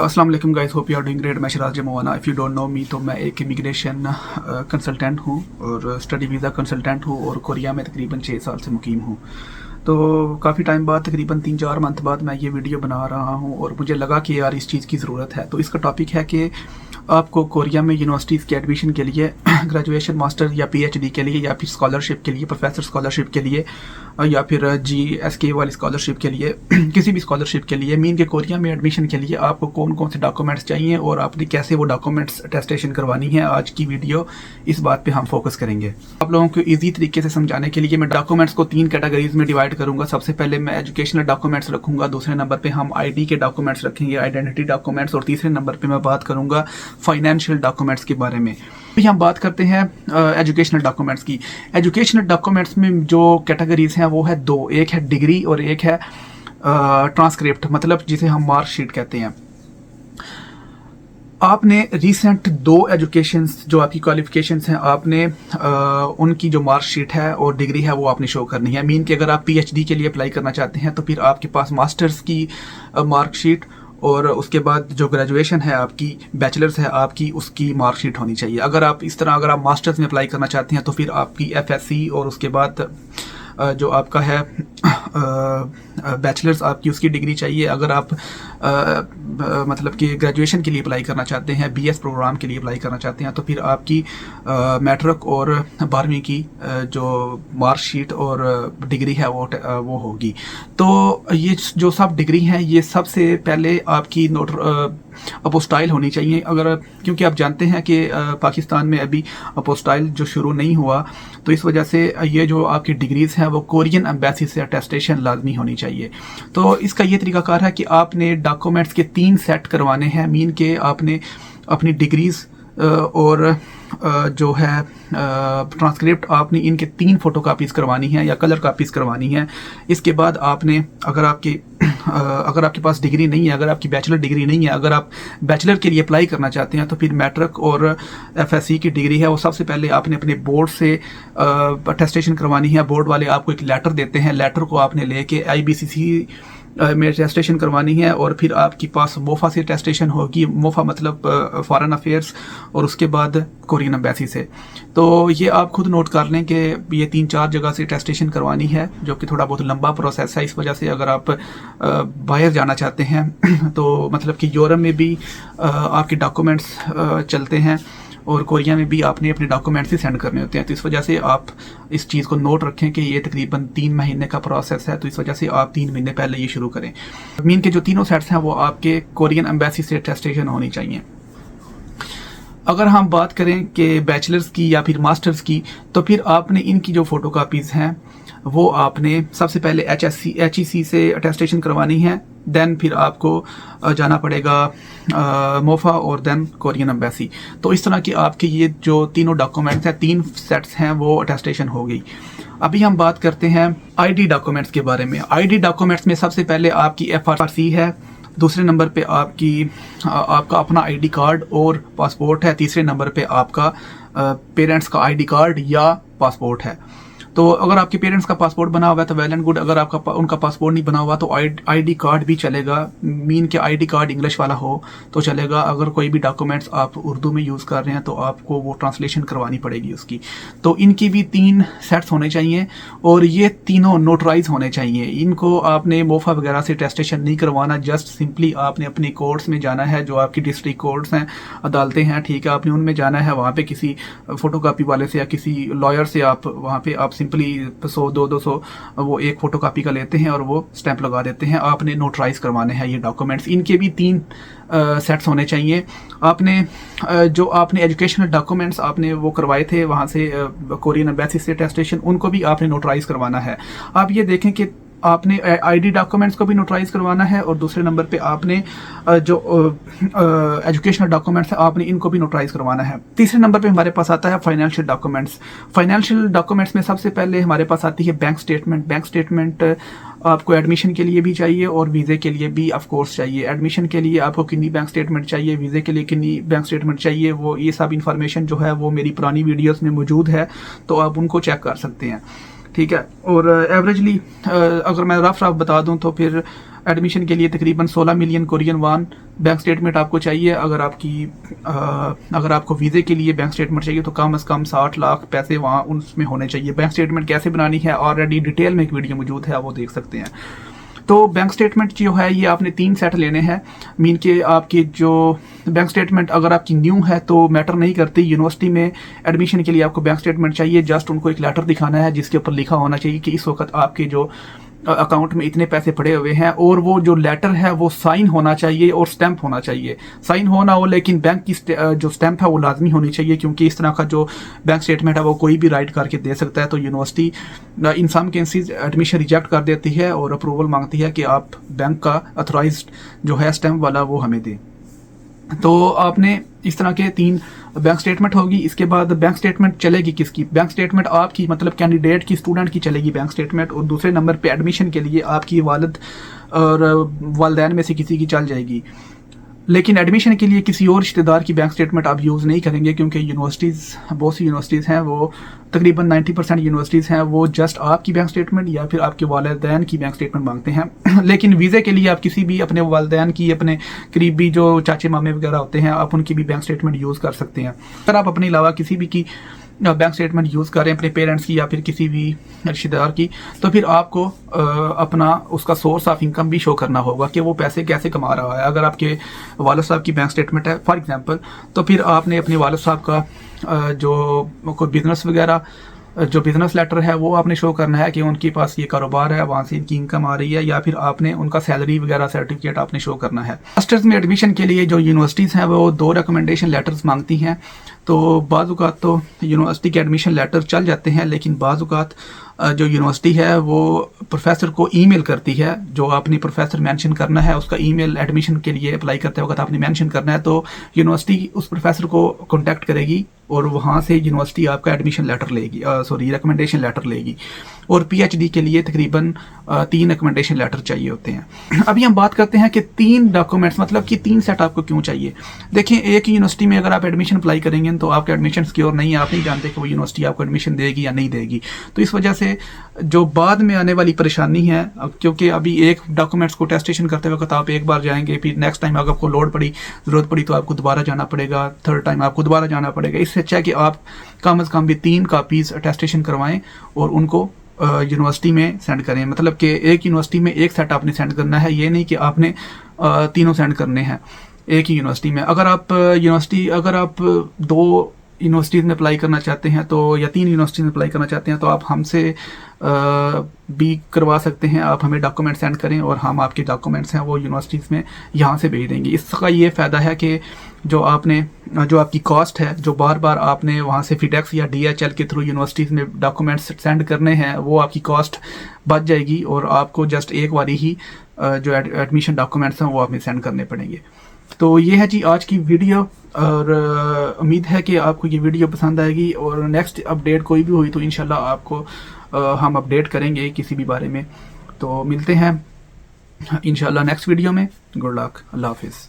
अस्सलाम वालेकुम guys, hope you are doing great. मैं Shiraz Jamwana. If you don't know me तो मैं एक इमिग्रेशन कंसल्टेंट हूँ और स्टडी वीज़ा कंसल्टेंट हूँ और कोरिया में तकरीबन 6 साल से मुकीम हूँ। तो काफ़ी टाइम बाद, तकरीबन 3-4 मंथ बाद मैं ये वीडियो बना रहा हूँ और मुझे लगा कि यार इस चीज़ की ज़रूरत है। तो इसका टॉपिक है कि आपको कोरिया में यूनिवर्सिटीज़ के एडमिशन के लिए ग्रेजुएशन, मास्टर या पीएचडी के लिए या फिर स्कॉलरशिप के लिए, प्रोफेसर स्कॉलरशिप के लिए या फिर जीएसके वाली स्कॉलरशिप के लिए किसी भी स्कॉलरशिप के लिए मीन के कोरिया में एडमिशन के लिए आपको कौन कौन से डॉक्यूमेंट्स चाहिए और आपने कैसे वो डॉक्यूमेंट्स अटेस्टेशन करवानी है। आज की वीडियो इस बात पे हम फोकस करेंगे। आप लोगों को ईजी तरीके से समझाने के लिए मैं डॉक्यूमेंट्स को 3 कैटेगरीज में डिवाइड करूंगा। सबसे पहले मैं एजुकेशनल डॉक्यूमेंट्स रखूंगा, दूसरे नंबर पे हम आईडी के डॉक्यूमेंट्स रखेंगे, आइडेंटिटी डॉक्यूमेंट्स, और तीसरे नंबर पे मैं बात करूंगा फाइनेंशियल डॉक्यूमेंट्स के बारे में। अभी हम बात करते हैं एजुकेशनल डॉक्यूमेंट्स की। एजुकेशनल डॉक्यूमेंट्स में जो कैटेगरीज हैं वो है 2, एक है डिग्री और एक है ट्रांसक्रिप्ट, मतलब जिसे हम मार्कशीट कहते हैं। आपने रिसेंट 2 एजुकेशंस जो आपकी क्वालिफिकेशंस हैं, आपने उनकी जो मार्कशीट है और डिग्री है वो आपने शो करनी है। मीन कि अगर आप पीएचडी के लिए अप्लाई करना चाहते हैं तो फिर आपके पास मास्टर्स की मार्कशीट और उसके बाद जो ग्रेजुएशन है आपकी, बैचलर्स है आपकी, उसकी मार्कशीट होनी चाहिए। अगर आप इस तरह अगर आप मास्टर्स में अप्लाई करना चाहते हैं तो फिर आपकी एफएससी और उसके बाद जो आपका है बैचलर्स आपकी, उसकी डिग्री चाहिए। अगर आप मतलब कि ग्रेजुएशन के लिए अप्लाई करना चाहते हैं, बीएस प्रोग्राम के लिए अप्लाई करना चाहते हैं तो फिर आपकी मैट्रिक और 12वीं की जो मार्कशीट और डिग्री है वो होगी। तो ये जो सब डिग्री हैं ये सबसे पहले आपकी अपोस्टाइल होनी चाहिए। अगर क्योंकि आप जानते हैं कि पाकिस्तान में अभी अपोस्टाइल जो शुरू नहीं हुआ, तो इस वजह से ये जो आपकी डिग्रीज हैं वो कोरियन एम्बेसी से अटेस्टेशन लाजमी होनी चाहिए। तो इसका ये तरीकाकार है कि आपने डॉक्यूमेंट्स के 3 सेट करवाने हैं। मीन के आपने अपनी डिग्रीज और जो है ट्रांसक्रिप्ट, आपने इनके 3 फोटोकॉपीज़ करवानी है या कलर कॉपीज़ करवानी है। इसके बाद आपने अगर आपके पास डिग्री नहीं है, अगर आपकी बैचलर डिग्री नहीं है, अगर आप बैचलर के लिए अप्लाई करना चाहते हैं तो फिर मैट्रिक और एफएससी की डिग्री है वो सबसे पहले आपने अपने बोर्ड से अटेस्टेशन करवानी है। बोर्ड वाले आपको एक लेटर देते हैं, लेटर को आपने लेके आईबीसीसी में अटेस्टेशन करवानी है और फिर आपके पास मोफा से अटेस्टेशन होगी। मोफा मतलब फॉरेन अफेयर्स, और उसके बाद कोरियन एम्बेसी से। तो ये आप खुद नोट कर लें कि ये 3-4 जगह से अटेस्टेशन करवानी है, जो कि थोड़ा बहुत लंबा प्रोसेस है। इस वजह से अगर आप बाहर जाना चाहते हैं तो मतलब कि यूरोप में भी आपके डॉक्यूमेंट्स चलते हैं और कोरिया में भी आपने अपने डॉक्यूमेंट्स ही सेंड करने होते हैं। तो इस वजह से आप इस चीज़ को नोट रखें कि ये तकरीबन 3 महीने का प्रोसेस है। तो इस वजह से आप 3 महीने पहले ये शुरू करें। मीन के जो तीनों सेट्स हैं वो आपके कोरियन एम्बेसी से अटेस्टेशन होनी चाहिए। अगर हम बात करें कि बैचलर्स की या फिर मास्टर्स की, तो फिर आपने इनकी जो फोटोकॉपीज़ हैं वो आपने सबसे पहले HEC से अटेस्टेशन करवानी है। देन फिर आपको जाना पड़ेगा मोफा और देन कोरियन एम्बेसी। तो इस तरह की आपके ये जो तीनों डॉक्यूमेंट्स हैं, 3 सेट्स हैं, वो अटेस्टेशन हो गई। अभी हम बात करते हैं आईडी डॉक्यूमेंट्स के बारे में। आईडी डॉक्यूमेंट्स में सबसे पहले आपकी FRC है, दूसरे नंबर पे आपका अपना आईडी कार्ड और पासपोर्ट है, तीसरे नंबर पे आपका पेरेंट्स का आईडी कार्ड या पासपोर्ट है। तो अगर आपके पेरेंट्स का पासपोर्ट बना हुआ है तो वेल एंड गुड। अगर आपका उनका पासपोर्ट नहीं बना हुआ तो आईडी कार्ड भी चलेगा। मीन के आईडी कार्ड इंग्लिश वाला हो तो चलेगा। अगर कोई भी डॉक्यूमेंट्स आप उर्दू में यूज़ कर रहे हैं तो आपको वो ट्रांसलेशन करवानी पड़ेगी उसकी। तो इनकी भी 3 सेट्स होने चाहिए और ये तीनों नोटराइज होने चाहिए। इनको आपने मोफा वगैरह से टेस्टेशन नहीं करवाना। जस्ट सिंपली आपने अपने कोर्ट्स में जाना है, जो आपकी डिस्ट्रिक्ट कोर्ट्स हैं, अदालतें हैं, ठीक है, आपने उनमें जाना है। वहाँ पे किसी फोटोकॉपी वाले से या किसी लॉयर से आप वहाँ पे आप सिंपली 100-200 वो एक फोटोकॉपी का लेते हैं और वो स्टैंप लगा देते हैं। आपने नोटराइज करवाने हैं ये डॉक्यूमेंट्स। इनके भी 3 सेट्स होने चाहिए। आपने जो आपने एजुकेशनल डॉक्यूमेंट्स आपने वो करवाए थे वहाँ से कोरियन एम्बेसी से अटेस्टेशन, उनको भी आपने नोटराइज करवाना है। आप ये देखें कि आपने आईडी डॉक्यूमेंट्स को भी नोटराइज करवाना है और दूसरे नंबर पे आपने जो एजुकेशनल डॉक्यूमेंट्स है आपने इनको भी नोटराइज करवाना है। तीसरे नंबर पे हमारे पास आता है फाइनेंशियल डॉक्यूमेंट्स। फाइनेंशियल डॉक्यूमेंट्स में सबसे पहले हमारे पास आती है बैंक स्टेटमेंट। बैंक स्टेटमेंट आपको एडमिशन के लिए भी चाहिए और वीज़े के लिए भी ऑफ कोर्स चाहिए। एडमिशन के लिए आपको कितनी बैंक स्टेटमेंट चाहिए, वीज़े के लिए कितनी बैंक स्टेटमेंट चाहिए, वो ये सब इन्फॉर्मेशन जो है वो मेरी पुरानी वीडियोस में मौजूद है, तो आप उनको चेक कर सकते हैं। ठीक है। और एवरेजली अगर मैं रफ बता दूं तो फिर एडमिशन के लिए तकरीबन 16 मिलियन कोरियन वान बैंक स्टेटमेंट आपको चाहिए। अगर आपको वीज़े के लिए बैंक स्टेटमेंट चाहिए तो कम से कम 60 लाख पैसे वहाँ उसमें होने चाहिए। बैंक स्टेटमेंट कैसे बनानी है ऑलरेडी डिटेल में एक वीडियो मौजूद है, आप वो देख सकते हैं। तो बैंक स्टेटमेंट जो है ये आपने 3 सेट लेने हैं। मीन के आपकी जो बैंक स्टेटमेंट अगर आपकी न्यू है तो मैटर नहीं करती। यूनिवर्सिटी में एडमिशन के लिए आपको बैंक स्टेटमेंट चाहिए, जस्ट उनको एक लेटर दिखाना है जिसके ऊपर लिखा होना चाहिए कि इस वक्त आपके जो अकाउंट में इतने पैसे पड़े हुए हैं, और वो जो लेटर है वो साइन होना चाहिए और स्टैंप होना चाहिए। साइन हो ना हो लेकिन बैंक की जो स्टैंप है वो लाजमी होनी चाहिए, क्योंकि इस तरह का जो बैंक स्टेटमेंट है वो कोई भी राइट करके दे सकता है। तो यूनिवर्सिटी इन सम केसेस एडमिशन रिजेक्ट कर देती है और अप्रूवल मांगती है कि आप बैंक का अथोराइज्ड जो है स्टैंप वाला वो हमें दें। तो आपने इस तरह के 3 बैंक स्टेटमेंट होगी। इसके बाद बैंक स्टेटमेंट चलेगी किसकी? बैंक स्टेटमेंट आपकी मतलब कैंडिडेट की, स्टूडेंट की चलेगी बैंक स्टेटमेंट, और दूसरे नंबर पे एडमिशन के लिए आपकी वालिद और वालिदैन में से किसी की चल जाएगी। लेकिन एडमिशन के लिए किसी और रिश्तेदार की बैंक स्टेटमेंट आप यूज़ नहीं करेंगे, क्योंकि यूनिवर्सिटीज़, बहुत सी यूनिवर्सिटीज़ हैं, वो तकरीबन 90% यूनिवर्सिटीज़ हैं वो जस्ट आपकी बैंक स्टेटमेंट या फिर आपके वालिदैन की बैंक स्टेटमेंट मांगते हैं। लेकिन वीज़े के लिए आप किसी भी अपने वालिदैन की, अपने करीबी जो चाचे मामे वगैरह होते हैं, आप उनकी भी बैंक स्टेटमेंट यूज़ कर सकते हैं। अगर आप अपने अलावा किसी भी की बैंक स्टेटमेंट यूज़ करें, अपने पेरेंट्स की या फिर किसी भी रिश्तेदार की, तो फिर आपको अपना उसका सोर्स ऑफ इनकम भी शो करना होगा कि वो पैसे कैसे कमा रहा है। अगर आपके वालिद साहब की बैंक स्टेटमेंट है फॉर एग्जांपल, तो फिर आपने अपने वालिद साहब का जो कोई बिजनेस वगैरह, जो बिजनेस लेटर है वो आपने शो करना है कि उनके पास ये कारोबार है, वहाँ से इनकी इनकम आ रही है, या फिर आपने उनका सैलरी वगैरह सर्टिफिकेट आपने शो करना है। मास्टर्स में एडमिशन के लिए जो यूनिवर्सिटीज़ हैं वो 2 रिकमेंडेशन लेटर्स मांगती हैं। तो बाज़ औक़ात तो यूनिवर्सिटी के एडमिशन लेटर चल जाते हैं, लेकिन बाज़ औक़ात जो यूनिवर्सिटी है वो प्रोफेसर को ईमेल करती है। जो आपने प्रोफेसर मेंशन करना है उसका ईमेल एडमिशन के लिए अप्लाई करते वक्त आपने मेंशन करना है, तो यूनिवर्सिटी उस प्रोफेसर को कॉन्टैक्ट करेगी और वहाँ से यूनिवर्सिटी आपका एडमिशन लेटर लेगी, रिकमेंडेशन लेटर लेगी। और पीएचडी के लिए तकरीबन 3 रिकमेंडेशन लेटर चाहिए होते हैं। अभी हम बात करते हैं कि 3 डॉक्यूमेंट्स, मतलब कि 3 सेट आपको क्यों चाहिए। देखें, एक ही यूनिवर्सिटी में अगर आप एडमिशन अप्लाई करेंगे तो आपका एडमिशन सिक्योर नहीं है, आप नहीं जानते कि वो यूनिवर्सिटी आपको एडमिशन देगी या नहीं देगी। तो इस वजह से जो बाद में आने वाली परेशानी है, क्योंकि अभी एक डॉक्यूमेंट्स को टेस्टेशन करते वक्त आप एक बार जाएंगे, फिर नेक्स्ट टाइम अगर आपको लोड पड़ी, ज़रूरत पड़ी तो आपको दोबारा जाना पड़ेगा, थर्ड टाइम आपको दोबारा जाना पड़ेगा। इससे अच्छा है कि आप कम से कम भी 3 कापीज़ अटेस्टेशन करवाएं और उनको यूनिवर्सिटी में सेंड करें। मतलब कि एक यूनिवर्सिटी में एक सेट आपने सेंड करना है, ये नहीं कि आपने तीनों सेंड करने हैं एक ही यूनिवर्सिटी में। अगर आप 2 यूनिवर्सिटीज़ में अप्लाई करना चाहते हैं तो, या 3 यूनिवर्सिटीज़ में अप्लाई करना चाहते हैं तो आप हमसे भी करवा सकते हैं। आप हमें डॉक्यूमेंट सेंड करें और हम आपके डॉक्यूमेंट्स हैं वो यूनिवर्सिटीज़ में यहाँ से भेज देंगे। इसका ये फ़ायदा है कि जो आपकी कॉस्ट है, जो बार बार आपने वहाँ से फिडेक्स या DHL के थ्रू यूनिवर्सिटीज़ में डॉक्यूमेंट्स सेंड करने हैं, वो आपकी कॉस्ट बच जाएगी और आपको जस्ट एक बारी ही जो एडमिशन डॉक्यूमेंट्स हैं वो आपने सेंड करने पड़ेंगे। तो ये है जी आज की वीडियो, और उम्मीद है कि आपको ये वीडियो पसंद आएगी, और नेक्स्ट अपडेट कोई भी हुई तो इंशाल्लाह आपको हम अपडेट करेंगे किसी भी बारे में। तो मिलते हैं इंशाल्लाह नेक्स्ट वीडियो में। गुड लक, अल्लाह हाफिज़।